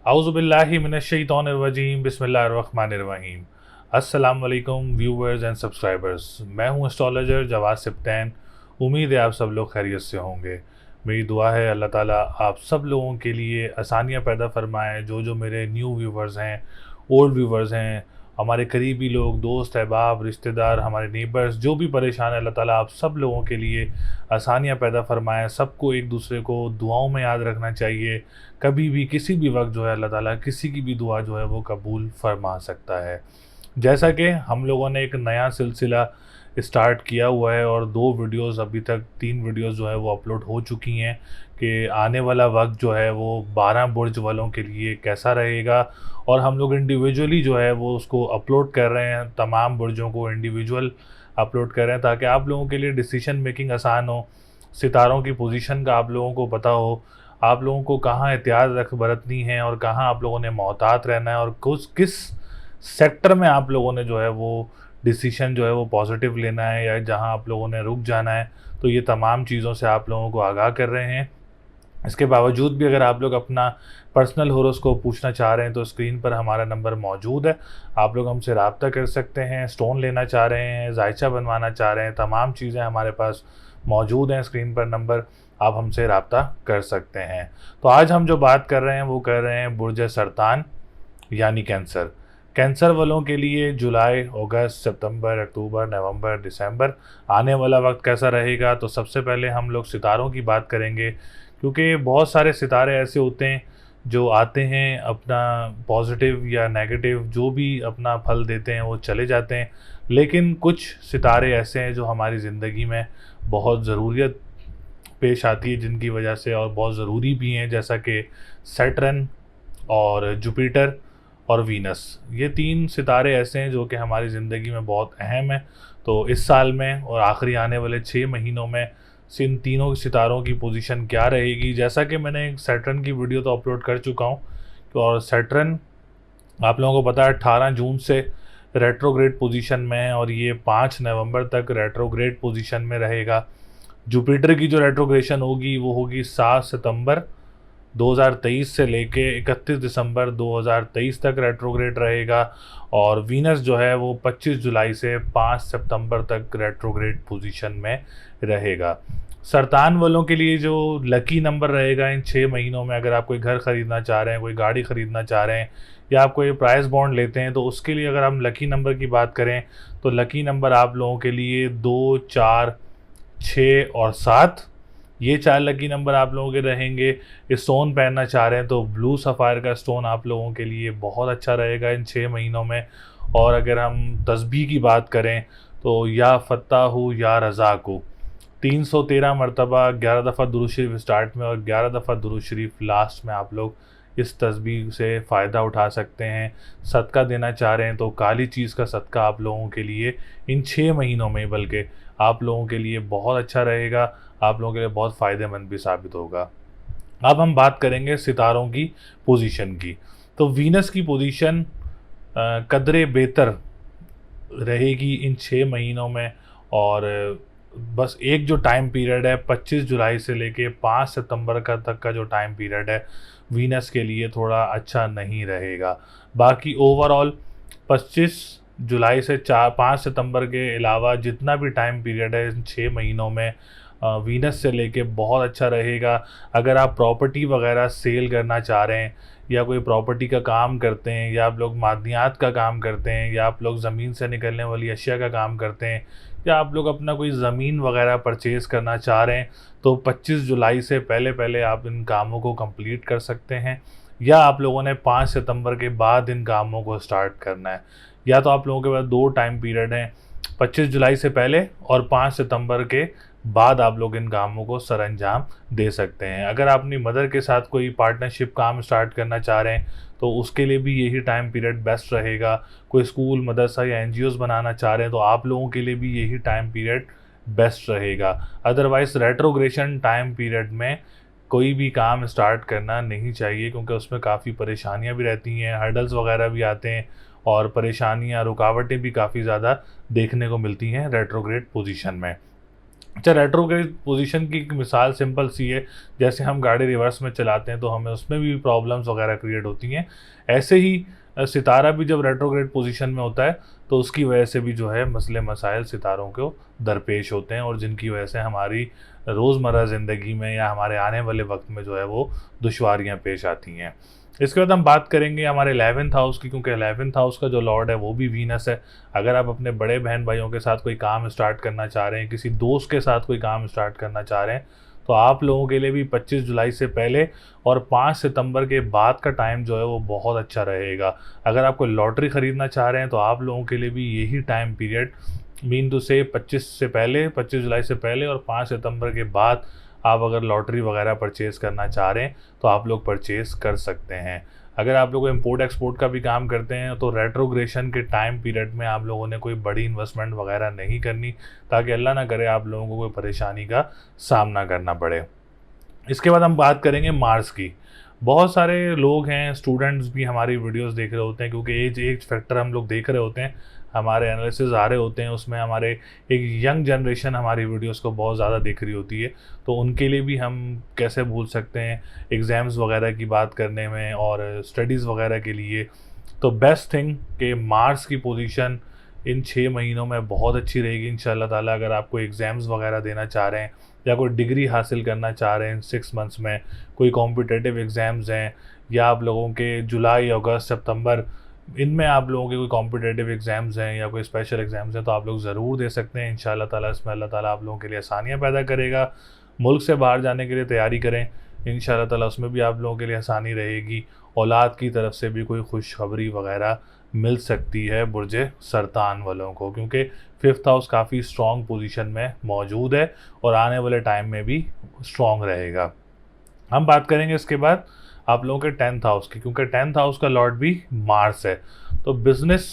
आउज़ुबिल्लाहि मिनश्शैतानिर्रजीम बिस्मिल्लाहिर्रहमानिर्रहीम। अस्सलाम वालेकुम व्यूअर्स एंड सब्सक्राइबर्स। मैं हूं एस्ट्रोलॉजर जवाद सिप्तैन। उम्मीद है आप सब लोग खैरियत से होंगे। मेरी दुआ है अल्लाह ताला आप सब लोगों के लिए आसानियां पैदा फरमाएं। जो मेरे न्यू व्यूवर्स हैं, ओल्ड व्यूवर्स हैं, हमारे करीबी लोग, दोस्त अहबाब, रिश्तेदार, हमारे नेबर्स जो भी परेशान है, अल्लाह ताला आप सब लोगों के लिए आसानियां पैदा फरमाएं। सबको एक दूसरे को दुआओं में याद रखना चाहिए। कभी भी किसी भी वक्त जो है अल्लाह ताला किसी की भी दुआ जो है वो कबूल फरमा सकता है। जैसा कि हम लोगों ने एक नया सिलसिला स्टार्ट किया हुआ है और 2 वीडियोस, अभी तक 3 वीडियोस जो है वो अपलोड हो चुकी हैं कि आने वाला वक्त जो है वो 12 बुर्ज वालों के लिए कैसा रहेगा। और हम लोग इंडिविजुअली जो है वो उसको अपलोड कर रहे हैं, तमाम बुर्जों को इंडिविजुअल अपलोड कर रहे हैं ताकि आप लोगों के लिए डिसीजन मेकिंग आसान हो, सितारों की पोजीशन का आप लोगों को पता हो, आप लोगों को कहाँ एहतियात रख बरतनी है और कहाँ आप लोगों ने मोहतात रहना है और किस सेक्टर में आप लोगों ने जो है वो डिसीशन जो है वो पॉजिटिव लेना है या जहाँ आप लोगों ने रुक जाना है। तो ये तमाम चीज़ों से आप लोगों को आगाह कर रहे हैं। इसके बावजूद भी अगर आप लोग अपना पर्सनल होरोस्कोप पूछना चाह रहे हैं तो स्क्रीन पर हमारा नंबर मौजूद है। आप लोग हमसे रब्ता कर सकते हैं। स्टोन लेना चाह रहे हैं, जायचा बनवाना चाह रहे हैं, तमाम चीज़ें हमारे पास मौजूद हैं। स्क्रीन पर नंबर, आप हमसे रब्ता कर सकते हैं। तो आज हम जो बात कर रहे हैं वो कर रहे हैं बुर्ज सरतान यानी कैंसर। कैंसर वालों के लिए जुलाई, अगस्त, सितंबर, अक्टूबर, नवंबर, दिसंबर आने वाला वक्त कैसा रहेगा। तो सबसे पहले हम लोग सितारों की बात करेंगे, क्योंकि बहुत सारे सितारे ऐसे होते हैं जो आते हैं, अपना पॉजिटिव या नेगेटिव जो भी अपना फल देते हैं वो चले जाते हैं। लेकिन कुछ सितारे ऐसे हैं जो हमारी ज़िंदगी में बहुत ज़रूरियत पेश आती है, जिनकी वजह से और बहुत ज़रूरी भी हैं, जैसा कि सैटर्न और जुपिटर और वीनस। ये 3 सितारे ऐसे हैं जो कि हमारी ज़िंदगी में बहुत अहम है। तो इस साल में और आखिरी आने वाले 6 महीनों में इन तीनों सितारों की पोजीशन क्या रहेगी। जैसा कि मैंने एक सैटर्न की वीडियो तो अपलोड कर चुका हूँ, और सैटर्न आप लोगों को पता है 18 जून से रेट्रोग्रेड पोजीशन में है और ये 5 नवंबर तक रेट्रोग्रेड पोजीशन में रहेगा। जुपिटर की जो रेट्रोग्रेशन होगी वो होगी 7 सितंबर 2023 से लेके 31 दिसंबर 2023 तक रेट्रोग्रेड रहेगा। और वीनस जो है वो 25 जुलाई से 5 सितंबर तक रेट्रोग्रेड पोजीशन में रहेगा। सरतान वालों के लिए जो लकी नंबर रहेगा इन 6 महीनों में, अगर आप कोई घर ख़रीदना चाह रहे हैं, कोई गाड़ी ख़रीदना चाह रहे हैं या आप कोई प्राइस बॉन्ड लेते हैं, तो उसके लिए अगर हम लकी नंबर की बात करें तो लकी नंबर आप लोगों के लिए 2, 4, 6 और 7, ये 4 लकी नंबर आप लोगों के रहेंगे। स्टोन पहनना चाह रहे हैं तो ब्लू सफ़ायर का स्टोन आप लोगों के लिए बहुत अच्छा रहेगा इन 6 महीनों में। और अगर हम तस्बीह की बात करें तो या फ़त्ताहु या रज़ाक़ु 313 मरतबा 11 दफ़ा दुरूद शरीफ स्टार्ट में और 11 दफ़ा दुरूद शरीफ लास्ट में आप लोग इस तस्बीह से फ़ायदा उठा सकते हैं। सदका देना चाह रहे हैं तो काली चीज़ का सदका आप लोगों के लिए इन 6 महीनों में बल्कि आप लोगों के लिए बहुत अच्छा रहेगा, आप लोगों के लिए बहुत फ़ायदेमंद भी साबित होगा। अब हम बात करेंगे सितारों की पोजीशन की। तो वीनस की पोजीशन कदरे बेहतर रहेगी इन 6 महीनों में। और बस एक जो टाइम पीरियड है 25 जुलाई से लेके 5 सितंबर का तक का जो टाइम पीरियड है वीनस के लिए थोड़ा अच्छा नहीं रहेगा। बाकी ओवरऑल 25 जुलाई से 5 सितंबर के अलावा जितना भी टाइम पीरियड है इन 6 महीनों में वीनस से लेके बहुत अच्छा रहेगा। अगर आप प्रॉपर्टी वगैरह सेल करना चाह रहे हैं या कोई प्रॉपर्टी का काम करते हैं या आप लोग मादनियात का काम करते हैं या आप लोग ज़मीन से निकलने वाली अशिया का काम करते हैं या आप लोग अपना कोई ज़मीन वगैरह परचेज़ करना चाह रहे हैं, तो 25 जुलाई से पहले पहले आप इन कामों को कंप्लीट कर सकते हैं। या आप लोगों ने 5 सितंबर के बाद इन कामों को स्टार्ट करना है। या तो आप लोगों के पास 2 टाइम पीरियड हैं, 25 जुलाई से पहले और 5 सितंबर के बाद आप लोग इन कामों को सरअंजाम दे सकते हैं। अगर आप अपनी मदर के साथ कोई पार्टनरशिप काम स्टार्ट करना चाह रहे हैं तो उसके लिए भी यही टाइम पीरियड बेस्ट रहेगा। कोई स्कूल, मदरसा या एनजीओज़ बनाना चाह रहे हैं तो आप लोगों के लिए भी यही टाइम पीरियड बेस्ट रहेगा। अदरवाइज़ रेट्रोग्रेशन टाइम पीरियड में कोई भी काम स्टार्ट करना नहीं चाहिए, क्योंकि उसमें काफ़ी परेशानियाँ भी रहती हैं, हर्डल्स वगैरह भी आते हैं और परेशानियाँ, रुकावटें भी काफ़ी ज़्यादा देखने को मिलती हैं रेट्रोग्रेड पोजीशन में। अच्छा, रेट्रोग्रेड पोजीशन की एक मिसाल सिंपल सी है, जैसे हम गाड़ी रिवर्स में चलाते हैं तो हमें उसमें भी प्रॉब्लम्स वगैरह क्रिएट होती हैं। ऐसे ही सितारा भी जब रेट्रोग्रेड पोजीशन में होता है तो उसकी वजह से भी जो है मसले मसाइल सितारों को दरपेश होते हैं, और जिनकी वजह से हमारी रोज़मर्रा ज़िंदगी में या हमारे आने वाले वक्त में जो है वो दुश्वारियाँ पेश आती हैं। इसके बाद हम बात करेंगे हमारे 11th हाउस की, क्योंकि 11th हाउस का जो लॉर्ड है वो भी वीनस है। अगर आप अपने बड़े बहन भाइयों के साथ कोई काम स्टार्ट करना चाह रहे हैं, किसी दोस्त के साथ कोई काम स्टार्ट करना चाह रहे हैं, तो आप लोगों के लिए भी 25 जुलाई से पहले और 5 सितंबर के बाद का टाइम जो है वो बहुत अच्छा रहेगा। अगर आप कोई लॉटरी ख़रीदना चाह रहे हैं तो आप लोगों के लिए भी यही टाइम पीरियड, मीन टू से 25 से पहले, 25 जुलाई से पहले और 5 सितंबर के बाद आप अगर लॉटरी वगैरह परचेज़ करना चाह रहे हैं तो आप लोग परचेज़ कर सकते हैं। अगर आप लोग इम्पोर्ट एक्सपोर्ट का भी काम करते हैं तो रेट्रोग्रेशन के टाइम पीरियड में आप लोगों ने कोई बड़ी इन्वेस्टमेंट वगैरह नहीं करनी, ताकि अल्लाह ना करे आप लोगों को कोई परेशानी का सामना करना पड़े। इसके बाद हम बात करेंगे मार्स की। बहुत सारे लोग हैं, स्टूडेंट्स भी हमारी वीडियोस देख रहे होते हैं, क्योंकि एज फैक्टर हम लोग देख रहे होते हैं, हमारे एनालिसिस आ रहे होते हैं, उसमें हमारे एक यंग जनरेशन हमारी वीडियोस को बहुत ज़्यादा देख रही होती है। तो उनके लिए भी हम कैसे भूल सकते हैं एग्ज़ाम्स वगैरह की बात करने में और स्टडीज़ वगैरह के लिए। तो बेस्ट थिंग कि मार्स की पोजीशन इन 6 महीनों में बहुत अच्छी रहेगी इंशाल्लाह ताला। अगर आप कोई एग्ज़ाम्स वगैरह देना चाह रहे हैं या कोई डिग्री हासिल करना चाह रहे हैं इन 6 मंथ्स में, कोई कॉम्पिटिटिव एग्ज़ाम्स हैं या आप लोगों के जुलाई, अगस्त, सितंबर, इनमें आप लोगों के कोई कॉम्पिटिटिव एग्ज़ाम्स हैं या कोई स्पेशल एग्ज़ाम्स हैं, तो आप लोग ज़रूर दे सकते हैं इंशाल्लाह ताला। इसमें अल्लाह ताला आप लोगों के लिए आसानियाँ पैदा करेगा। मुल्क से बाहर जाने के लिए तैयारी करें, इंशाल्लाह ताला उसमें भी आप लोगों के लिए आसानी रहेगी। औलाद की तरफ से भी कोई खुशखबरी वगैरह मिल सकती है बुर्ज सरतान वालों को, क्योंकि 5th हाउस काफ़ी स्ट्रॉन्ग पोजीशन में मौजूद है और आने वाले टाइम में भी स्ट्रॉन्ग रहेगा। हम बात करेंगे इसके बाद आप लोगों के 10th हाउस की, क्योंकि 10th हाउस का लॉर्ड भी मार्स है। तो बिज़नेस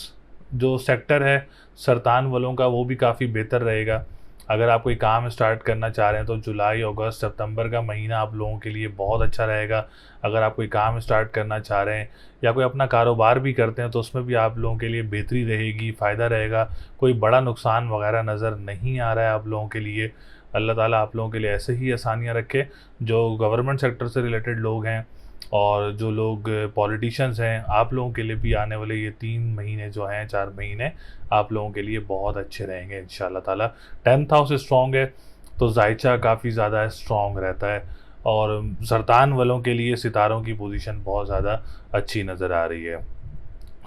जो सेक्टर है सरतान वालों का वो भी काफ़ी बेहतर रहेगा। अगर आप कोई काम स्टार्ट करना चाह रहे हैं तो जुलाई, अगस्त, सितंबर का महीना आप लोगों के लिए बहुत अच्छा रहेगा। अगर आप कोई काम स्टार्ट करना चाह रहे हैं या कोई अपना कारोबार भी करते हैं तो उसमें भी आप लोगों के लिए बेहतरी रहेगी, फ़ायदा रहेगा। कोई बड़ा नुकसान वगैरह नज़र नहीं आ रहा है आप लोगों के लिए। अल्लाह ताला आप लोगों के लिए ऐसे ही आसानियाँ रखे। जो गवर्नमेंट सेक्टर से रिलेटेड लोग हैं और जो लोग पॉलिटिशियंस हैं, आप लोगों के लिए भी आने वाले ये 3 महीने जो हैं, 4 महीने आप लोगों के लिए बहुत अच्छे रहेंगे इंशाल्लाह ताला। 10th हाउस स्ट्रॉन्ग है तो जायचा काफ़ी ज़्यादा स्ट्रॉन्ग रहता है, और सरतान वालों के लिए सितारों की पोजीशन बहुत ज़्यादा अच्छी नज़र आ रही है।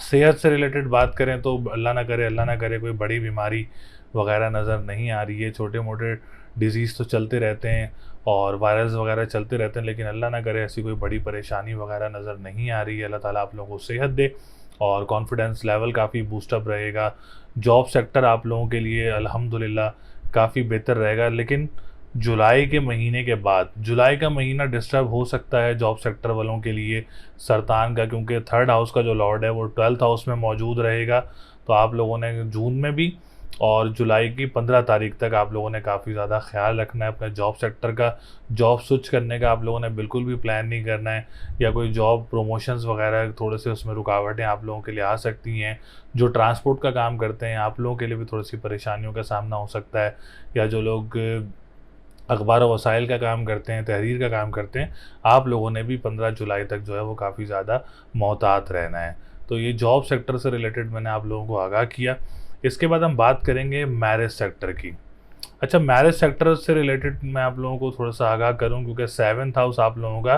सेहत से रिलेटेड बात करें तो अल्लाह ना करे कोई बड़ी बीमारी वगैरह नज़र नहीं आ रही है। छोटे मोटे डिज़ीज़ तो चलते रहते हैं और वायरस वगैरह चलते रहते हैं, लेकिन अल्लाह ना करे ऐसी कोई बड़ी परेशानी वगैरह नज़र नहीं आ रही है। अल्लाह ताला आप लोगों को सेहत दे और कॉन्फिडेंस लेवल काफ़ी बूस्टअप रहेगा। जॉब सेक्टर आप लोगों के लिए अल्हम्दुलिल्लाह काफ़ी बेहतर रहेगा, लेकिन जुलाई के महीने के बाद, जुलाई का महीना डिस्टर्ब हो सकता है जॉब सेक्टर वालों के लिए सरतान का, क्योंकि 3rd हाउस का जो लॉर्ड है वो 12th हाउस में मौजूद रहेगा। तो आप लोगों ने जून में भी और जुलाई की 15 तारीख तक आप लोगों ने काफ़ी ज़्यादा ख्याल रखना है अपने जॉब सेक्टर का। जॉब स्विच करने का आप लोगों ने बिल्कुल भी प्लान नहीं करना है, या कोई जॉब प्रमोशंस वगैरह थोड़े से उसमें रुकावटें आप लोगों के लिए आ सकती हैं। जो ट्रांसपोर्ट का काम करते हैं आप लोगों के लिए भी थोड़ी सी परेशानियों का सामना हो सकता है, या जो लोग अखबार व वसाइल का काम करते हैं, तहरीर का काम करते हैं, आप लोगों ने भी 15 जुलाई तक जो है वो काफ़ी ज़्यादा मोहतात रहना है। तो ये जॉब सेक्टर से रिलेटेड मैंने आप लोगों को आगाह किया। इसके बाद हम बात करेंगे मैरिज सेक्टर की। अच्छा, मैरिज सेक्टर से रिलेटेड मैं आप लोगों को थोड़ा सा आगाह करूं, क्योंकि 7th हाउस आप लोगों का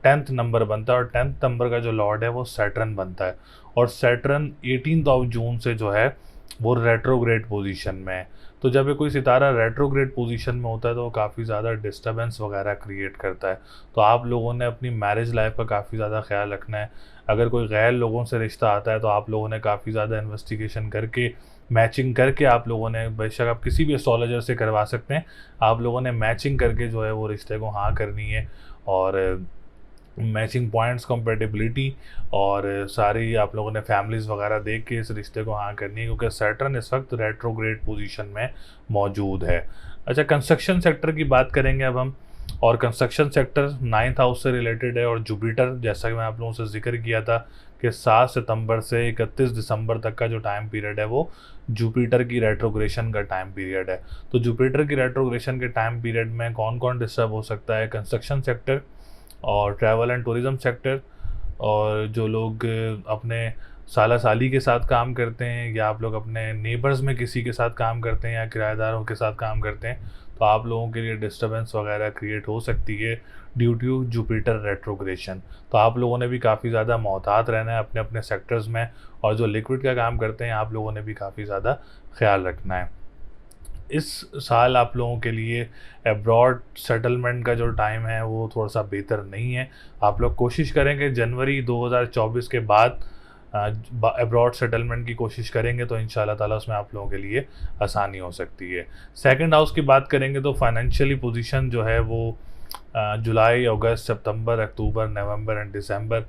10th नंबर बनता है और 10th नंबर का जो लॉर्ड है वो सैटर्न बनता है, और सैटर्न 18th ऑफ जून से जो है वो रेट्रोग्रेड पोजीशन में है। तो जब ये कोई सितारा रेट्रोग्रेड पोजीशन में होता है तो वो काफ़ी ज़्यादा डिस्टर्बेंस वगैरह क्रिएट करता है। तो आप लोगों ने अपनी मैरिज लाइफ का काफ़ी ज़्यादा ख्याल रखना है। अगर कोई गैर लोगों से रिश्ता आता है तो आप लोगों ने काफ़ी ज़्यादा इन्वेस्टिगेशन करके, मैचिंग करके, आप लोगों ने, बेशक आप किसी भी एस्ट्रोलॉजर से करवा सकते हैं, आप लोगों ने मैचिंग करके जो है वो रिश्ते को हाँ करनी है। और मैचिंग पॉइंट्स, कंपेटिबिलिटी और सारी आप लोगों ने फैमिलीज़ वगैरह देख के इस रिश्ते को हाँ करनी है, क्योंकि सैटर्न इस वक्त रेट्रोग्रेड पोजीशन में मौजूद है। अच्छा, कंस्ट्रक्शन सेक्टर की बात करेंगे अब हम। और कंस्ट्रक्शन सेक्टर 9th हाउस से रिलेटेड है। और जुपिटर, जैसा कि मैं आप लोगों से जिक्र किया था कि 7 सितंबर से 31 दिसंबर तक का जो टाइम पीरियड है वो जुपिटर की रेट्रोग्रेशन का टाइम पीरियड है। तो जुपिटर की रेट्रोग्रेशन के टाइम पीरियड में कौन कौन डिस्टर्ब हो सकता है? कंस्ट्रक्शन सेक्टर और ट्रैवल एंड टूरिज़्म सेक्टर, और जो लोग अपने साला साली के साथ काम करते हैं, या आप लोग अपने नेबर्स में किसी के साथ काम करते हैं, या किराएदारों के साथ काम करते हैं, तो आप लोगों के लिए डिस्टर्बेंस वगैरह क्रिएट हो सकती है ड्यू टू जुपिटर रेट्रोग्रेशन। तो आप लोगों ने भी काफ़ी ज़्यादा मोहतात रहना है अपने अपने सेक्टर्स में, और जो लिक्विड का काम करते हैं आप लोगों ने भी काफ़ी ज़्यादा ख्याल रखना है। इस साल आप लोगों के लिए अब्रॉड सेटलमेंट का जो टाइम है वो थोड़ा सा बेहतर नहीं है। आप लोग कोशिश करेंगे जनवरी 2024 के बाद अब्रॉड सेटलमेंट की कोशिश करेंगे, तो इंशाल्लाह ताला उसमें आप लोगों के लिए आसानी हो सकती है। सेकंड हाउस की बात करेंगे तो फाइनेंशियली पोजीशन जो है वो जुलाई, अगस्त, सितंबर, अक्टूबर, नवंबर एंड दिसंबर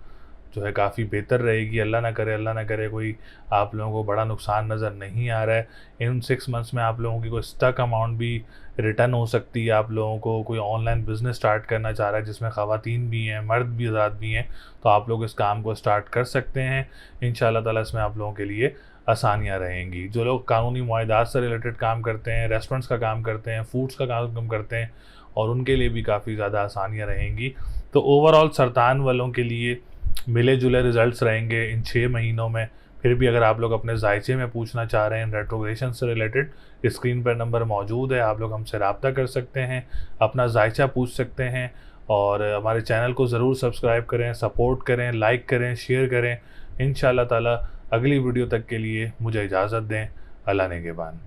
जो है काफ़ी बेहतर रहेगी। अल्लाह ना करे कोई आप लोगों को बड़ा नुकसान नज़र नहीं आ रहा है। इन 6 मंथ्स में आप लोगों की कोई स्टक अमाउंट भी रिटर्न हो सकती है। आप लोगों को कोई ऑनलाइन बिज़नेस स्टार्ट करना चाह रहा है जिसमें ख़वातीन भी हैं, मर्द भी, आज़ाद भी हैं, तो आप लोग इस काम को स्टार्ट कर सकते हैं। इंशाल्लाह ताला इसमें आप लोगों के लिए आसानियाँ रहेंगी। जो लोग कानूनी मुआहदात से रिलेटेड काम करते हैं, रेस्टोरेंट्स का काम करते हैं, फूड्स का काम करते हैं, और उनके लिए भी काफ़ी ज़्यादा आसानियाँ रहेंगी। तो ओवरऑल सरतान वालों के लिए मिले जुले रिजल्ट्स रहेंगे इन 6 महीनों में। फिर भी अगर आप लोग अपने जायचे में पूछना चाह रहे हैं रेट्रोग्रेशन से रिलेटेड, स्क्रीन पर नंबर मौजूद है, आप लोग हमसे रब्ता कर सकते हैं, अपना जायचा पूछ सकते हैं। और हमारे चैनल को ज़रूर सब्सक्राइब करें, सपोर्ट करें, लाइक करें, शेयर करें। इंशाल्लाह ताला अगली वीडियो तक के लिए मुझे इजाज़त दें। अल्लाह नेगेबान।